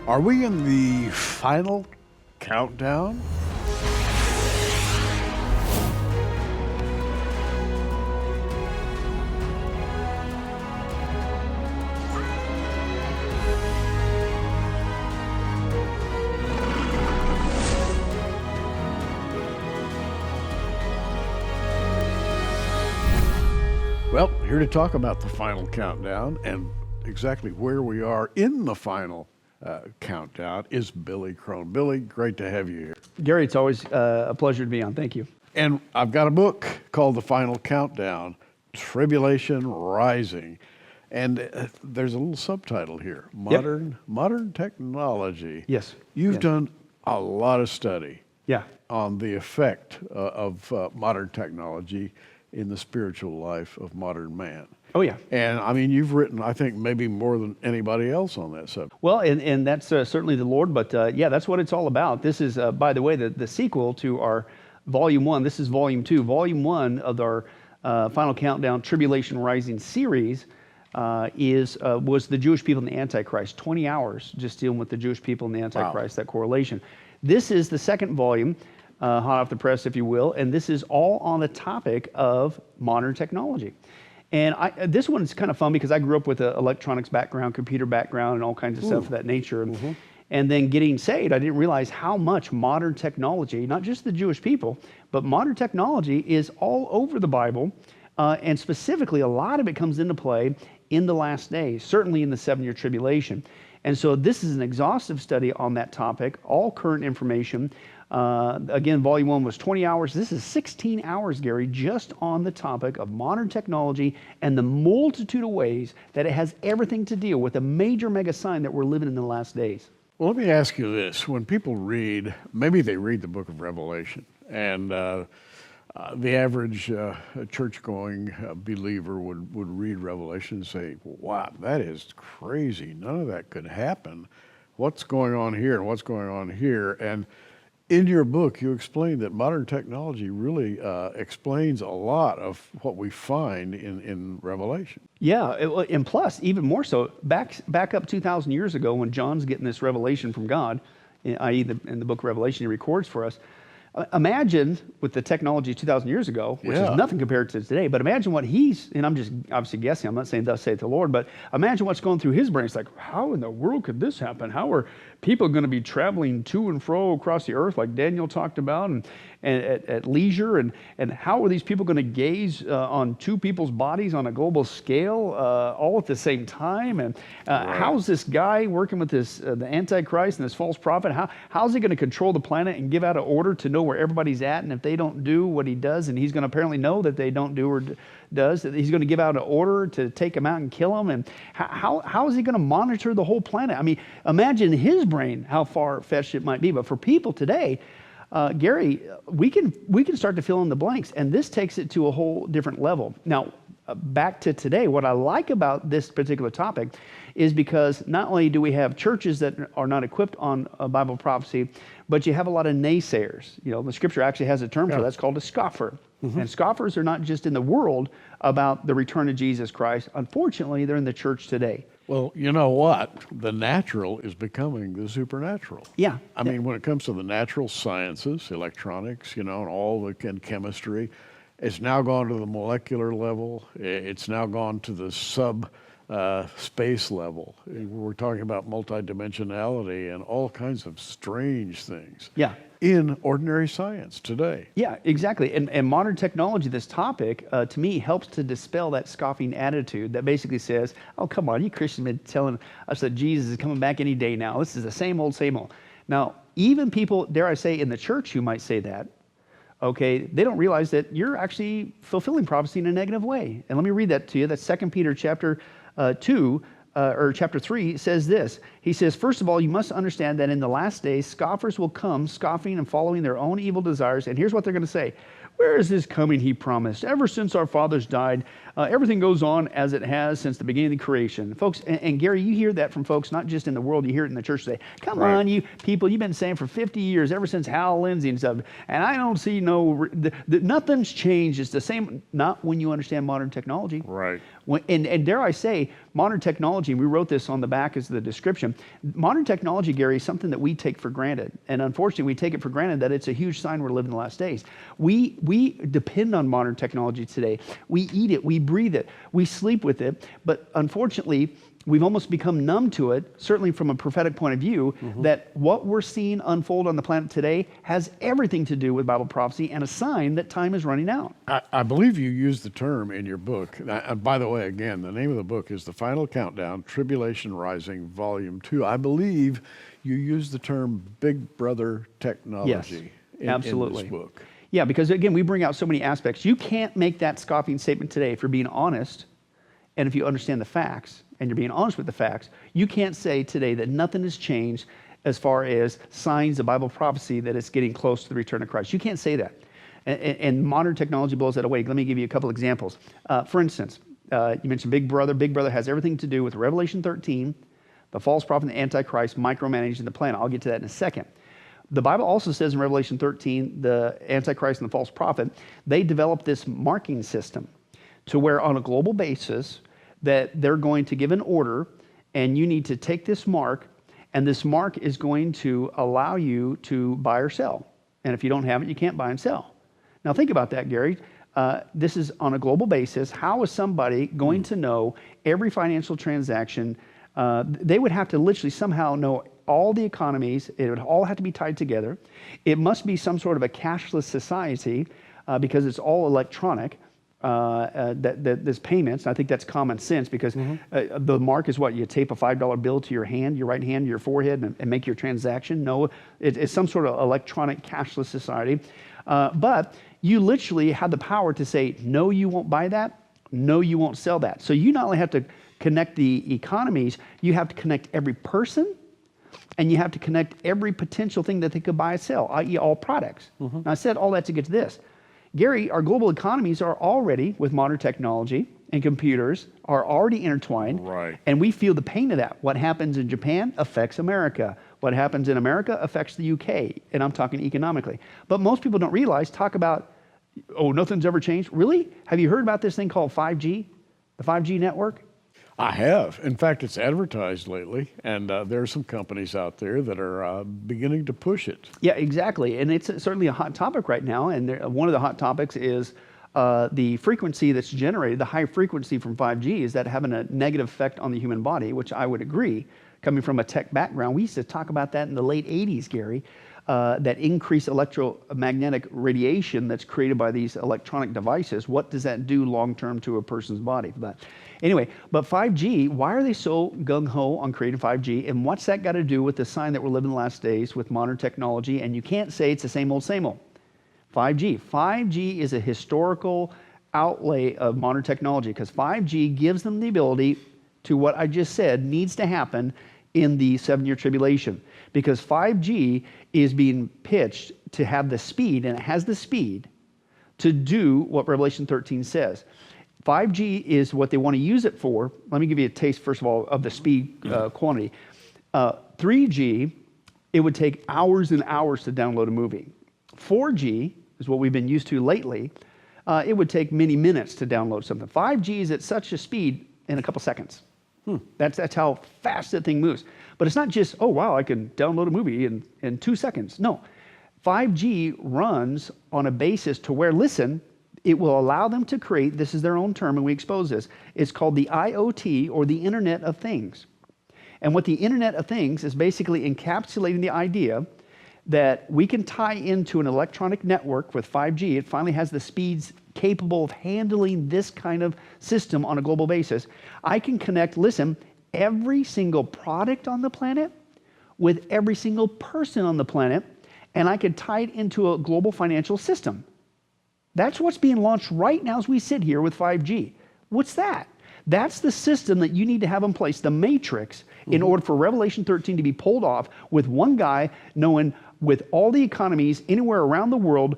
Are we in the final countdown? Well, here to talk about the final countdown and exactly where we are in the final countdown is Billy Crone. Billy, great to have you here. Gary, it's always a pleasure to be on. Thank you. And I've got a book called The Final Countdown, Tribulation Rising. And there's a little subtitle here, Modern Technology. Yes. You've done a lot of study Yeah. on the effect of modern technology in the spiritual life of modern man. Oh, yeah. And I mean, you've written, I think, maybe more than anybody else on that subject. Well, and that's certainly the Lord, but yeah, that's what it's all about. This is, by the way, the sequel to our Volume 1. This is Volume 2. Volume 1 of our Final Countdown Tribulation Rising series was the Jewish people and the Antichrist. 20 hours just dealing with the Jewish people and the Antichrist, that correlation. This is the second volume, hot off the press, if you will, and this is all on the topic of modern technology. And this one is kind of fun because I grew up with an electronics background, computer background, and all kinds of stuff of that nature. And then getting saved, I didn't realize how much modern technology, not just the Jewish people, but modern technology is all over the Bible. And specifically, a lot of it comes into play in the last days, certainly in the 7-year tribulation. And so this is an exhaustive study on that topic, all current information. Again, Volume 1 was 20 hours. This is 16 hours, Gary, just on the topic of modern technology and the multitude of ways that it has everything to deal with a major mega sign that we're living in the last days. Well, let me ask you this. When people read, maybe they read the book of Revelation, and the average church-going believer would read Revelation and say, wow, that is crazy. None of that could happen. What's going on here and what's going on here? And in your book, you explain that modern technology really explains a lot of what we find in Revelation. Yeah, and plus, even more so, back up 2,000 years ago when John's getting this revelation from God, i.e. in the book of Revelation he records for us. Imagine with the technology 2,000 years ago, which is nothing compared to today, but imagine what and I'm just obviously guessing, I'm not saying thus saith the Lord, but imagine what's going through his brain. It's like, how in the world could this happen? How are people going to be traveling to and fro across the earth like Daniel talked about and at leisure? And how are these people going to gaze on two people's bodies on a global scale all at the same time? And how's this guy working with the Antichrist and this false prophet? How's he going to control the planet and give out an order to know where everybody's at? And if they don't do what he does, and he's going to apparently know that they don't do or does, that he's going to give out an order to take them out and kill them. And how is he going to monitor the whole planet? I mean, imagine his brain, how far-fetched it might be. But for people today, Gary, we can start to fill in the blanks, and this takes it to a whole different level. Now, back to today, what I like about this particular topic is because not only do we have churches that are not equipped on Bible prophecy, but you have a lot of naysayers. You know, the scripture actually has a term for that's called a scoffer. And scoffers are not just in the world about the return of Jesus Christ. Unfortunately, they're in the church today. Well, you know what? The natural is becoming the supernatural. Yeah. I mean, when it comes to the natural sciences, electronics, and and chemistry, it's now gone to the molecular level. It's now gone to the space level. We're talking about multidimensionality and all kinds of strange things. Yeah. In ordinary science today. Yeah, exactly. And modern technology, this topic, to me, helps to dispel that scoffing attitude that basically says, oh, come on, you Christians have been telling us that Jesus is coming back any day now. This is the same old, same old. Now, even people, dare I say, in the church who might say that, okay, they don't realize that you're actually fulfilling prophecy in a negative way. And let me read that to you. That's 2 Peter chapter 2, or chapter 3 says this. He says, first of all, you must understand that in the last days, scoffers will come, scoffing and following their own evil desires. And here's what they're going to say. Where is this coming he promised? Ever since our fathers died, everything goes on as it has since the beginning of the creation. Folks, and Gary, you hear that from folks, not just in the world, you hear it in the church today. Come on, you people, you've been saying for 50 years, ever since Hal Lindsey and stuff, and I don't see nothing's changed. It's the same, not when you understand modern technology. Right. And dare I say, modern technology, we wrote this on the back as the description, modern technology, Gary, is something that we take for granted. And unfortunately, we take it for granted that it's a huge sign we're living in the last days. We depend on modern technology today. We eat it, we breathe it, we sleep with it. But unfortunately, we've almost become numb to it, certainly from a prophetic point of view, that what we're seeing unfold on the planet today has everything to do with Bible prophecy and a sign that time is running out. I believe you used the term in your book. By the way, again, the name of the book is The Final Countdown, Tribulation Rising, Volume 2. I believe you used the term Big Brother technology in this book. Yeah, because again, we bring out so many aspects. You can't make that scoffing statement today if you're being honest and if you understand the facts and you're being honest with the facts. You can't say today that nothing has changed as far as signs of Bible prophecy that it's getting close to the return of Christ. You can't say that. And modern technology blows that away. Let me give you a couple examples. For instance, you mentioned Big Brother. Big Brother has everything to do with Revelation 13, the false prophet and the Antichrist micromanaging the planet. I'll get to that in a second. The Bible also says in Revelation 13, the Antichrist and the false prophet, they developed this marking system to where on a global basis that they're going to give an order and you need to take this mark, and this mark is going to allow you to buy or sell. And if you don't have it, you can't buy and sell. Now think about that, Gary. This is on a global basis. How is somebody going to know every financial transaction? They would have to literally somehow know all the economies. It would all have to be tied together. It must be some sort of a cashless society because it's all electronic. There's payments. I think that's common sense because the mark is what? You tape a $5 bill to your hand, your right hand, your forehead, and make your transaction. No, it's some sort of electronic cashless society. But you literally have the power to say, no, you won't buy that. No, you won't sell that. So you not only have to connect the economies, you have to connect every person, and you have to connect every potential thing that they could buy and sell, i.e. all products. Now, I said all that to get to this. Gary, our global economies are already, with modern technology and computers, are already intertwined. Right. And we feel the pain of that. What happens in Japan affects America. What happens in America affects the UK. And I'm talking economically. But most people don't realize, talk about, oh, nothing's ever changed. Really? Have you heard about this thing called 5G? The 5G network? I have. In fact, it's advertised lately, and there are some companies out there that are beginning to push it. Yeah, exactly. And it's certainly a hot topic right now. And one of the hot topics is the frequency that's generated, the high frequency from 5G, is that having a negative effect on the human body, which I would agree. Coming from a tech background, we used to talk about that in the late 80s, Gary, that increased electromagnetic radiation that's created by these electronic devices. What does that do long-term to a person's body? But anyway, but 5G, why are they so gung-ho on creating 5G? And what's that got to do with the sign that we're living in the last days with modern technology? And you can't say it's the same old, same old. 5G. 5G is a historical outlay of modern technology because 5G gives them the ability to what I just said needs to happen in the 7-year tribulation, because 5G is being pitched to have the speed, and it has the speed to do what Revelation 13 says. 5G is what they want to use it for. Let me give you a taste, first of all, of the speed quantity. 3G, it would take hours and hours to download a movie. 4G is what we've been used to lately. It would take many minutes to download something. 5G is at such a speed in a couple seconds. That's how fast that thing moves. But it's not just, oh, wow, I can download a movie in 2 seconds. No. 5G runs on a basis to where, listen, it will allow them to create, this is their own term, and we expose this, it's called the IoT, or the Internet of Things. And what the Internet of Things is basically encapsulating the idea that we can tie into an electronic network with 5G. It finally has the speeds capable of handling this kind of system on a global basis. I can connect, listen, every single product on the planet with every single person on the planet, and I can tie it into a global financial system. That's what's being launched right now as we sit here with 5G. What's that? That's the system that you need to have in place, the matrix, in order for Revelation 13 to be pulled off with one guy knowing with all the economies anywhere around the world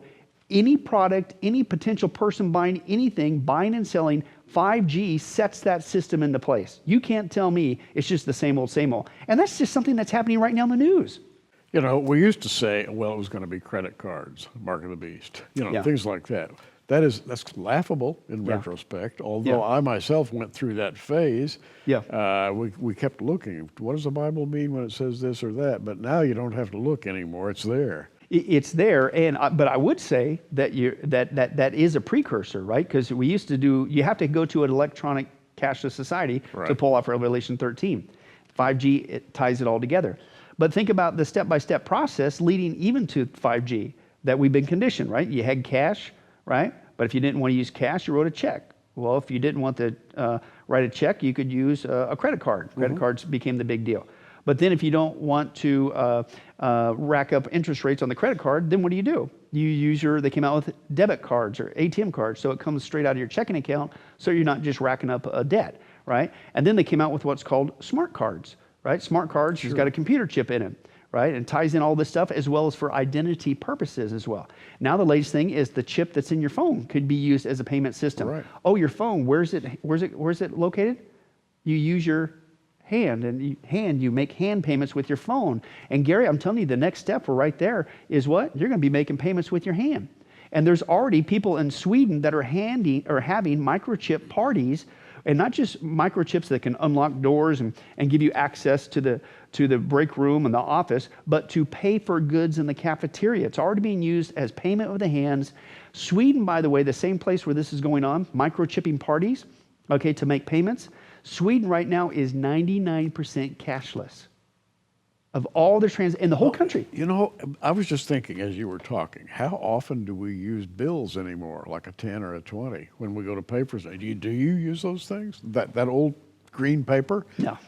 Any product, any potential person buying anything, buying and selling, 5G sets that system into place. You can't tell me it's just the same old, same old. And that's just something that's happening right now in the news. You know, we used to say, well, it was going to be credit cards, mark of the beast, you know, Yeah. things like that. That's laughable in retrospect, although I myself went through that phase. Yeah. We kept looking. What does the Bible mean when it says this or that? But now you don't have to look anymore. It's there. It's there, but I would say that that is a precursor, right? Because we used to do. You have to go to an electronic cashless society to pull off Revelation 13. 5G it ties it all together. But think about the step-by-step process leading even to 5G that we've been conditioned, right? You had cash, right? But if you didn't want to use cash, you wrote a check. Well, if you didn't want to write a check, you could use a credit card. Credit cards became the big deal. But then if you don't want to rack up interest rates on the credit card, then what do? You use they came out with debit cards or ATM cards, so it comes straight out of your checking account, so you're not just racking up a debt, right? And then they came out with what's called smart cards, right? Smart cards has got a computer chip in it, right? And ties in all this stuff as well as for identity purposes as well. Now the latest thing is the chip that's in your phone could be used as a payment system. Right. Oh, your phone, where's it located? You use your hand, and you make hand payments with your phone. And Gary, I'm telling you, the next step right there is what? You're going to be making payments with your hand. And there's already people in Sweden that are having microchip parties, and not just microchips that can unlock doors and give you access to the break room and the office, but to pay for goods in the cafeteria. It's already being used as payment with the hands. Sweden, by the way, the same place where this is going on, microchipping parties, okay, to make payments. Sweden right now is 99% cashless of all their in the whole country. You know, I was just thinking as you were talking, how often do we use bills anymore, like a 10 or a 20, when we go to pay for something? Do you use those things? That old green paper? No.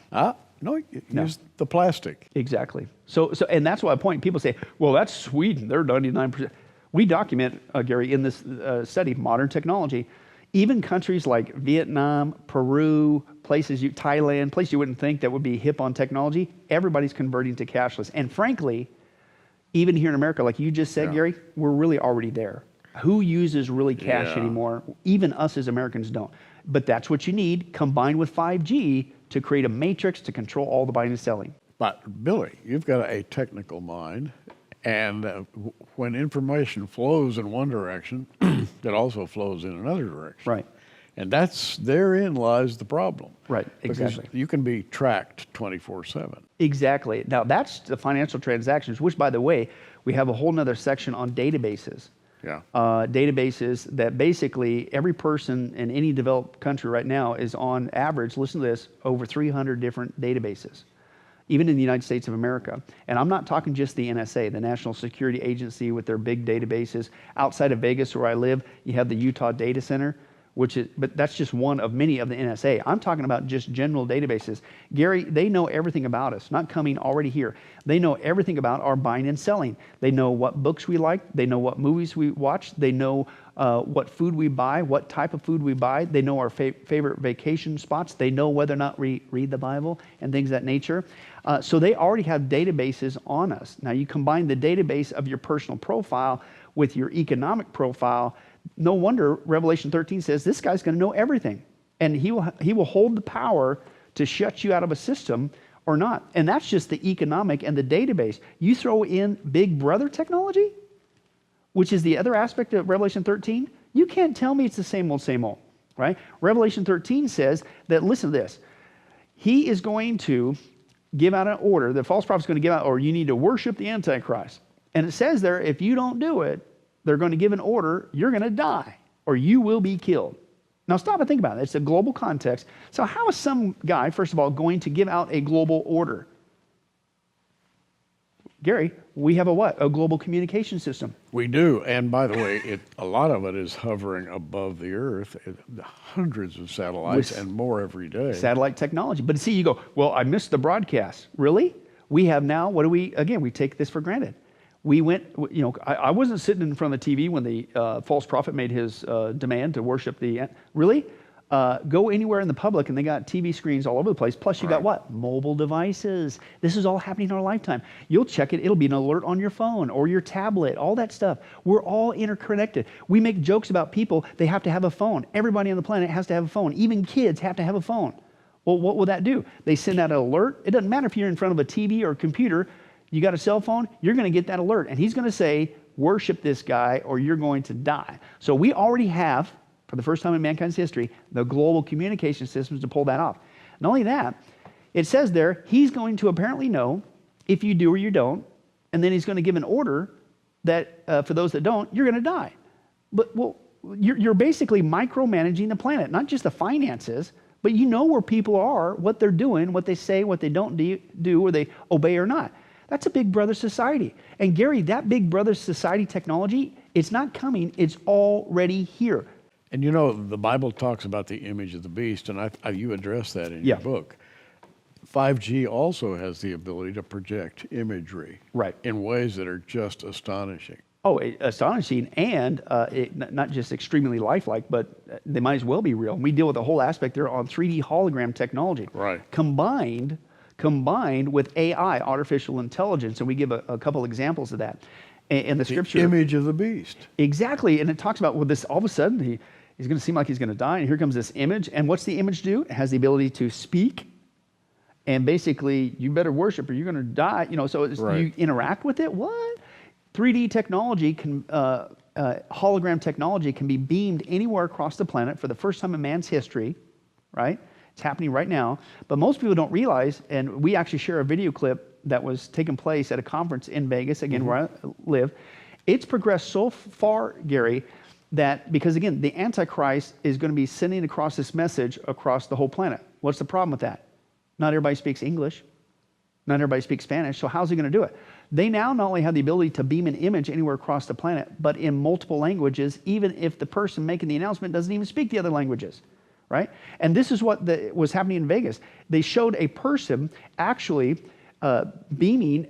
No, you use the plastic. Exactly. So, and that's why I point. People say, well, that's Sweden. They're 99%. We document, Gary, in this study, modern technology, even countries like Vietnam, Peru, Thailand, places you wouldn't think that would be hip on technology, everybody's converting to cashless. And frankly, even here in America, like you just said, Gary, we're really already there. Who uses really cash anymore? Even us as Americans don't. But that's what you need, combined with 5G, to create a matrix to control all the buying and selling. But Billy, you've got a technical mind, and when information flows in one direction, it also flows in another direction. Right. And therein lies the problem. Right, exactly. Because you can be tracked 24/7. Exactly. Now that's the financial transactions, which, by the way, we have a whole nother section on databases. Yeah. Databases that basically every person in any developed country right now is on average, listen to this, over 300 different databases, even in the United States of America. And I'm not talking just the NSA, the National Security Agency with their big databases. Outside of Vegas where I live, you have the Utah Data Center, but that's just one of many of the NSA. I'm talking about just general databases. Gary, they know everything about us, not coming already here. They know everything about our buying and selling. They know what books we like. They know what movies we watch. They know what food we buy, what type of food we buy. They know our favorite vacation spots. They know whether or not we read the Bible and things of that nature. So they already have databases on us. Now you combine the database of your personal profile with your economic profile. No wonder Revelation 13 says this guy's going to know everything, and he will hold the power to shut you out of a system or not. And that's just the economic and the database. You throw in Big Brother technology, which is the other aspect of Revelation 13, you can't tell me it's the same old, right? Revelation 13 says that, listen to this, he is going to give out an order, the false prophet is going to give out, or you need to worship the Antichrist. And it says there, if you don't do it, they're going to give an order, you're going to die, or you will be killed. Now stop and think about it. It's a global context. So how is some guy, first of all, going to give out a global order? Gary, we have a what? A global communication system. We do. And by the way, a lot of it is hovering above the earth, hundreds of satellites and more every day. Satellite technology. But see, you go, well, I missed the broadcast. Really? We have now, we take this for granted. We went, I wasn't sitting in front of the TV when the false prophet made his demand to worship really? Go anywhere in the public and they got TV screens all over the place. Plus you got what? Mobile devices. This is all happening in our lifetime. You'll check it. It'll be an alert on your phone or your tablet, all that stuff. We're all interconnected. We make jokes about people. They have to have a phone. Everybody on the planet has to have a phone. Even kids have to have a phone. Well, what will that do? They send out an alert. It doesn't matter if you're in front of a TV or a computer. You got a cell phone, you're going to get that alert. And he's going to say, worship this guy or you're going to die. So we already have, for the first time in mankind's history, the global communication systems to pull that off. Not only that, it says there, he's going to apparently know if you do or you don't, and then he's going to give an order that for those that don't, you're going to die. But well, you're basically micromanaging the planet, not just the finances, but you know where people are, what they're doing, what they say, what they don't do, or they obey or not. That's a big brother society. And Gary, that big brother society technology, it's not coming, it's already here. And you know, the Bible talks about the image of the beast, and you address that in your book. 5G also has the ability to project imagery in ways that are just astonishing. Oh, astonishing, and not just extremely lifelike, but they might as well be real. We deal with the whole aspect there on 3D hologram technology. Combined with AI, artificial intelligence, and we give a couple examples of that. In the scripture, the image of the beast. Exactly, and it talks about, well, this all of a sudden, he's going to seem like he's going to die, and here comes this image, and what's the image do? It has the ability to speak, and basically, you better worship or you're going to die. You know, so you interact with it. What? 3D technology hologram technology can be beamed anywhere across the planet for the first time in man's history, right? It's happening right now, but most people don't realize, and we actually share a video clip that was taking place at a conference in Vegas, again, where I live. It's progressed so far, Gary, that because, again, the Antichrist is going to be sending across this message across the whole planet. What's the problem with that? Not everybody speaks English. Not everybody speaks Spanish, so how's he going to do it? They now not only have the ability to beam an image anywhere across the planet, but in multiple languages, even if the person making the announcement doesn't even speak the other languages. Right? And this is what was happening in Vegas. They showed a person actually beaming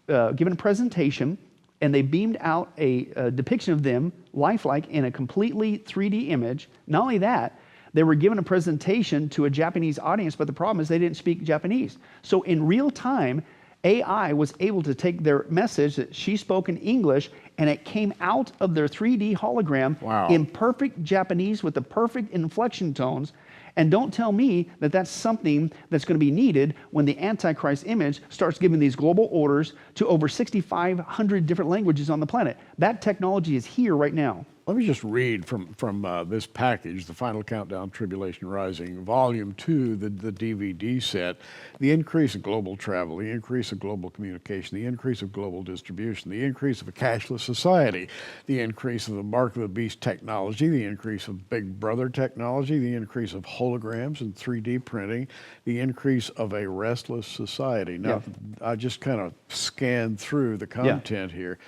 giving a presentation, and they beamed out a depiction of them, lifelike, in a completely 3D image. Not only that, they were given a presentation to a Japanese audience, but the problem is they didn't speak Japanese. So in real time, AI was able to take their message that she spoke in English, and it came out of their 3D hologram in perfect Japanese with the perfect inflection tones. And don't tell me that that's something that's going to be needed when the Antichrist image starts giving these global orders to over 6,500 different languages on the planet. That technology is here right now. Let me just read from this package, The Final Countdown, Tribulation Rising, Volume 2, the DVD set, the increase of global travel, the increase of global communication, the increase of global distribution, the increase of a cashless society, the increase of the mark of the beast technology, the increase of Big Brother technology, the increase of holograms and 3D printing, the increase of a restless society. Now, I just kind of scanned through the content here.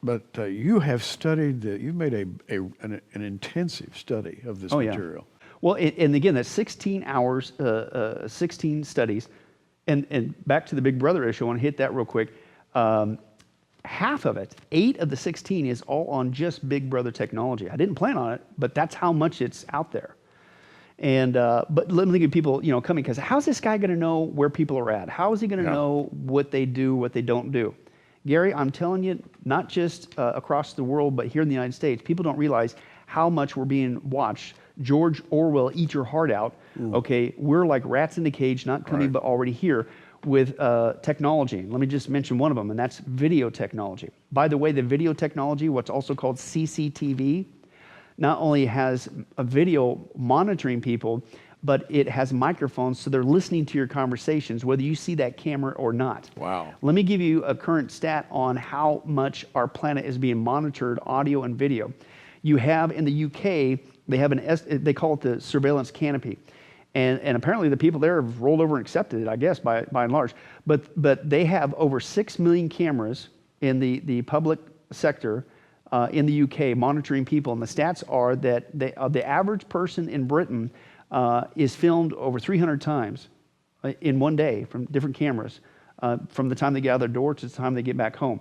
But you have studied, you've made an intensive study of this material. Well, and again, that's 16 hours, 16 studies. And back to the Big Brother issue, I want to hit that real quick. Half of it, 8 of the 16, is all on just Big Brother technology. I didn't plan on it, but that's how much it's out there. And but let me give people, coming, because how's this guy going to know where people are at? How is he going to know what they do, what they don't do? Gary, I'm telling you, not just across the world, but here in the United States, people don't realize how much we're being watched. George Orwell, eat your heart out. Okay, we're like rats in the cage, not coming, but already here with technology. Let me just mention one of them, and that's video technology. By the way, the video technology, what's also called CCTV, not only has a video monitoring people, but it has microphones, so they're listening to your conversations, whether you see that camera or not. Wow. Let me give you a current stat on how much our planet is being monitored, audio and video. You have in the UK, they have they call it the surveillance canopy. And apparently the people there have rolled over and accepted it, I guess, by and large. But they have over 6 million cameras in the public sector in the UK monitoring people. And the stats are that the average person in Britain is filmed over 300 times in one day from different cameras, from the time they get out of their door to the time they get back home.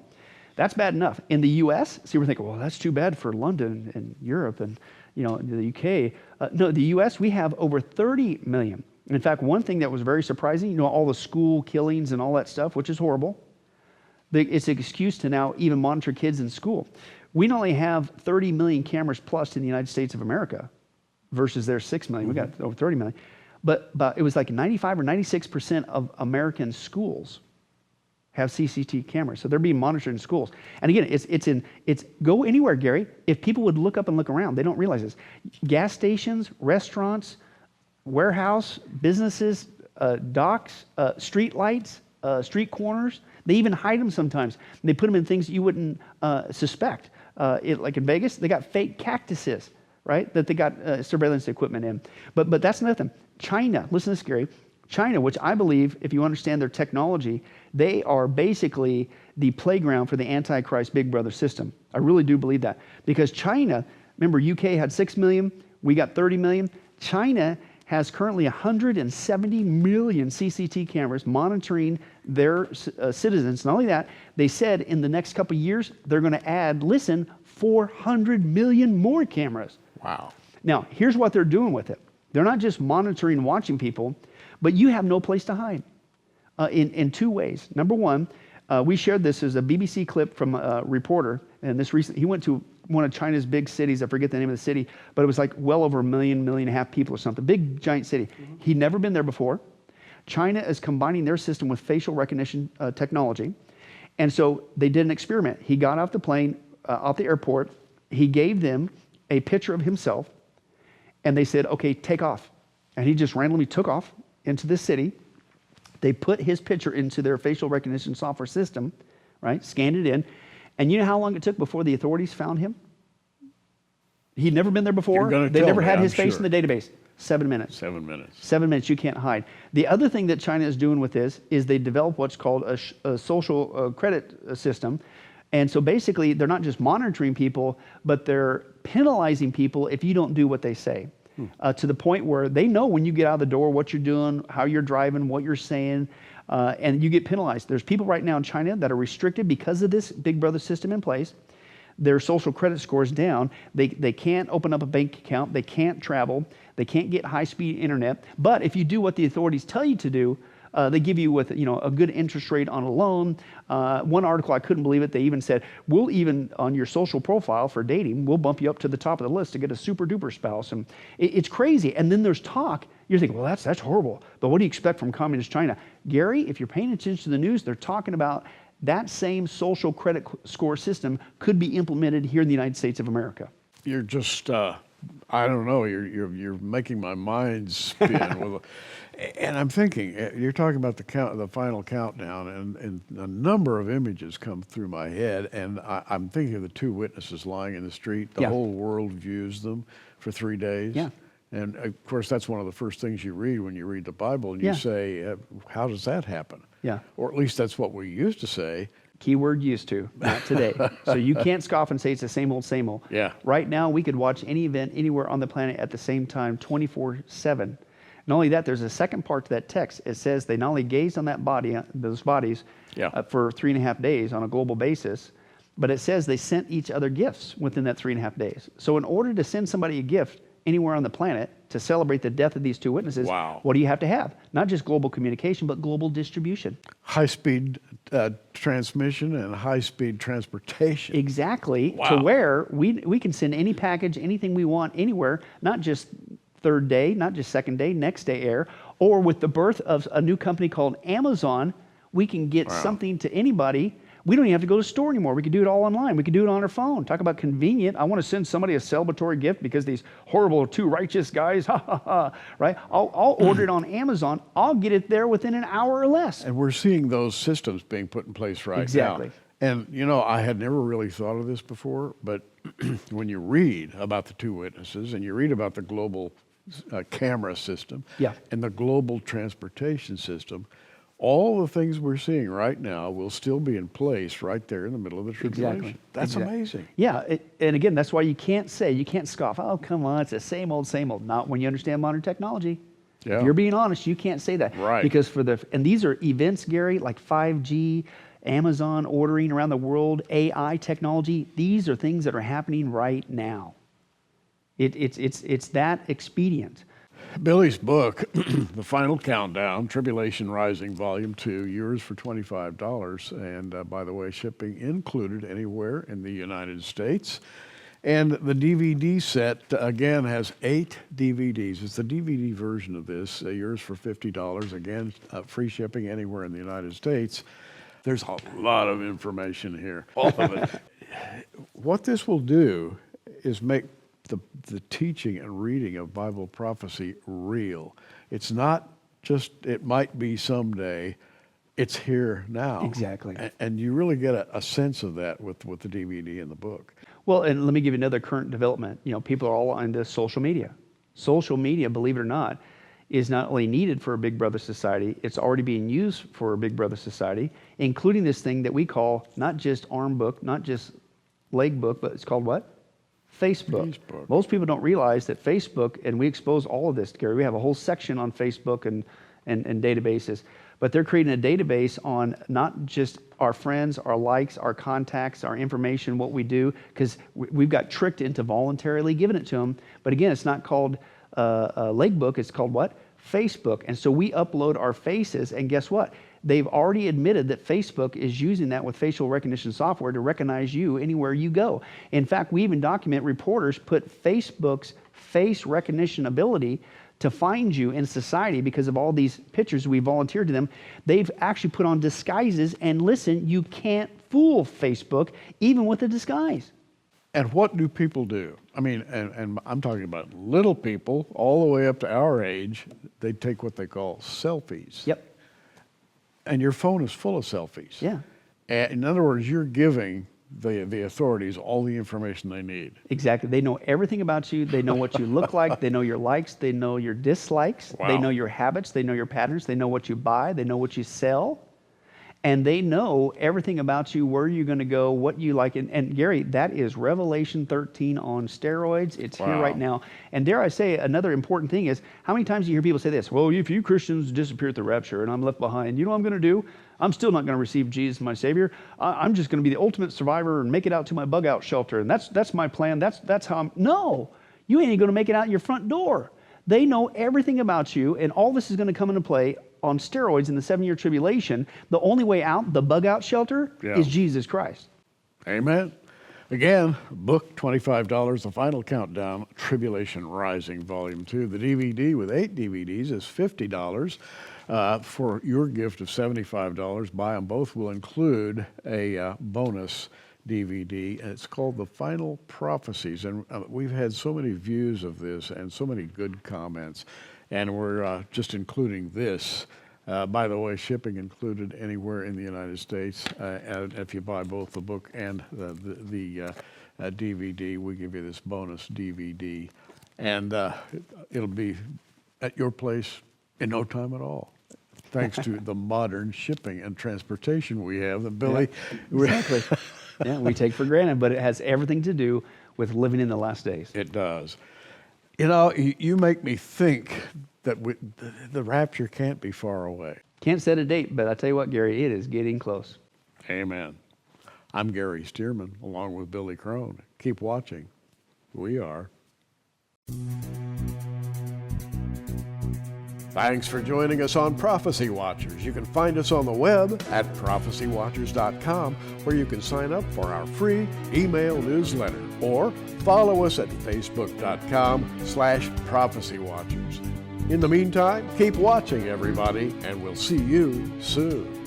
That's bad enough. In the U.S., see, we're thinking, well, that's too bad for London and Europe and the UK. No, the US, we have over 30 million. In fact, one thing that was very surprising, all the school killings and all that stuff, which is horrible, it's an excuse to now even monitor kids in school. We not only have 30 million cameras plus in the United States of America versus their 6 million, we got over 30 million, but it was like 95 or 96% of American schools have CCTV cameras, so they're being monitored in schools. And again, it's go anywhere, Gary. If people would look up and look around, they don't realize this. Gas stations, restaurants, warehouse, businesses, docks, street lights, street corners. They even hide them sometimes. They put them in things that you wouldn't suspect. Like in Vegas, they got fake cactuses, right? That they got surveillance equipment in. But that's nothing. China, listen to this, Gary. China, which I believe, if you understand their technology, they are basically the playground for the Antichrist Big Brother system. I really do believe that. Because China, remember UK had 6 million, we got 30 million. China has currently 170 million CCTV cameras monitoring their citizens. Not only that, they said in the next couple of years, they're going to add, listen, 400 million more cameras. Wow. Now, here's what they're doing with it. They're not just monitoring and watching people, but you have no place to hide in two ways. Number one, we shared this as a BBC clip from a reporter, and he went to one of China's big cities. I forget the name of the city, but it was like well over 1.5 million people or something. Big, giant city. He'd never been there before. China is combining their system with facial recognition technology. And so they did an experiment. He got off the plane, off the airport. He gave them a picture of himself, and they said, okay, take off. And he just randomly took off into the city. They put his picture into their facial recognition software system, right? Scanned it in. And you know how long it took before the authorities found him? He'd never been there before. They never had his face in the database. 7 minutes. 7 minutes. 7 minutes, you can't hide. The other thing that China is doing with this is they developed what's called a social credit system. And so basically, they're not just monitoring people, but they're penalizing people if you don't do what they say. To the point where they know when you get out of the door what you're doing, how you're driving, what you're saying, and you get penalized. There's people right now in China that are restricted because of this Big Brother system in place. Their social credit score is down. They can't open up a bank account. They can't travel. They can't get high-speed internet. But if you do what the authorities tell you to do, they give you with a good interest rate on a loan. One article, I couldn't believe it. They even said, we'll even on your social profile for dating, we'll bump you up to the top of the list to get a super duper spouse. And it's crazy. And then there's talk. You're thinking, well, that's horrible. But what do you expect from communist China? Gary, if you're paying attention to the news, they're talking about that same social credit score system could be implemented here in the United States of America. You're just, I don't know, you're making my mind spin. And I'm thinking, you're talking about the final countdown, and a number of images come through my head, and I'm thinking of the two witnesses lying in the street. The whole world views them for 3 days. Yeah. And of course, that's one of the first things you read when you read the Bible, and you say, how does that happen? Yeah. Or at least that's what we used to say. Keyword used to, not today. So you can't scoff and say it's the same old, same old. Yeah. Right now, we could watch any event anywhere on the planet at the same time, 24/7. Not only that, there's a second part to that text. It says they not only gazed on those bodies for 3.5 days on a global basis, but it says they sent each other gifts within that 3.5 days. So in order to send somebody a gift anywhere on the planet to celebrate the death of these two witnesses, what do you have to have? Not just global communication, but global distribution. High-speed transmission and high-speed transportation. Exactly, to where we can send any package, anything we want, anywhere, not just third day, not just second day, next day air, or with the birth of a new company called Amazon, we can get something to anybody. We don't even have to go to the store anymore. We can do it all online. We can do it on our phone. Talk about convenient. I want to send somebody a celebratory gift because these horrible two righteous guys, right? I'll order it on Amazon. I'll get it there within an hour or less. And we're seeing those systems being put in place right now. And, I had never really thought of this before, but when you read about the two witnesses and you read about the global camera system and the global transportation system, all the things we're seeing right now will still be in place right there in the middle of the tribulation. That's amazing. Yeah, and again, that's why you can't scoff, oh, come on, it's the same old, same old. Not when you understand modern technology. If you're being honest, you can't say that. Right. Because and these are events, Gary, like 5G, Amazon ordering around the world, AI technology. These are things that are happening right now. It's that expedient. Billy's book, The Final Countdown, Tribulation Rising, Volume 2, yours for $25. And by the way, shipping included anywhere in the United States. And the DVD set, again, has 8 DVDs. It's the DVD version of this, yours for $50. Again, free shipping anywhere in the United States. There's a lot of information here, all of it. What this will do is make the teaching and reading of Bible prophecy real. It's not just, it might be someday, it's here now. Exactly. And you really get a sense of that with the DVD and the book. Well, and let me give you another current development. You know, people are all into social media. Social media, believe it or not, is not only needed for a Big Brother society, it's already being used for a Big Brother society, including this thing that we call not just arm book, not just leg book, but it's called what? Facebook. Most people don't realize that Facebook, and we expose all of this, Gary, we have a whole section on Facebook and databases, but they're creating a database on not just our friends, our likes, our contacts, our information, what we do, because we've got tricked into voluntarily giving it to them. But again, it's not called a leg book, it's called what? Facebook. And so we upload our faces, and guess what? They've already admitted that Facebook is using that with facial recognition software to recognize you anywhere you go. In fact, we even document reporters put Facebook's face recognition ability to find you in society because of all these pictures we volunteered to them. They've actually put on disguises, and listen, you can't fool Facebook even with a disguise. And what do people do? I mean, and I'm talking about little people all the way up to our age. They take what they call selfies. Yep. And your phone is full of selfies. Yeah. And in other words, you're giving the authorities all the information they need. Exactly. They know everything about you. They know what you look like. They know your likes. They know your dislikes. Wow. They know your habits. They know your patterns. They know what you buy. They know what you sell. And they know everything about you, where you're going to go, what you like. And Gary, that is Revelation 13 on steroids. It's here right now. And dare I say, another important thing is, how many times do you hear people say this? Well, if you Christians disappear at the rapture and I'm left behind, you know what I'm going to do? I'm still not going to receive Jesus as my Savior. I'm just going to be the ultimate survivor and make it out to my bug out shelter. And that's my plan. That's how I'm... No, you ain't going to make it out your front door. They know everything about you, and all this is going to come into play on steroids in the 7-year tribulation. The only way out, the bug out shelter, is Jesus Christ. Amen. Again, book $25, The Final Countdown, Tribulation Rising, Volume 2. The DVD with 8 DVDs is $50. For your gift of $75, buy them both. Will include a bonus DVD, and it's called The Final Prophecies. And we've had so many views of this and so many good comments. And we're just including this. By the way, shipping included anywhere in the United States. And if you buy both the book and the DVD, we give you this bonus DVD. And it'll be at your place in no time at all, thanks to the modern shipping and transportation we have. That Billy, exactly. Yeah, we take for granted, but it has everything to do with living in the last days. It does. You know, you make me think that the rapture can't be far away. Can't set a date, but I tell you what, Gary, it is getting close. Amen. I'm Gary Stearman, along with Billy Crone. Keep watching. We are. Thanks for joining us on Prophecy Watchers. You can find us on the web at prophecywatchers.com, where you can sign up for our free email newsletter, or follow us at facebook.com/prophecywatchers. In the meantime, keep watching, everybody, and we'll see you soon.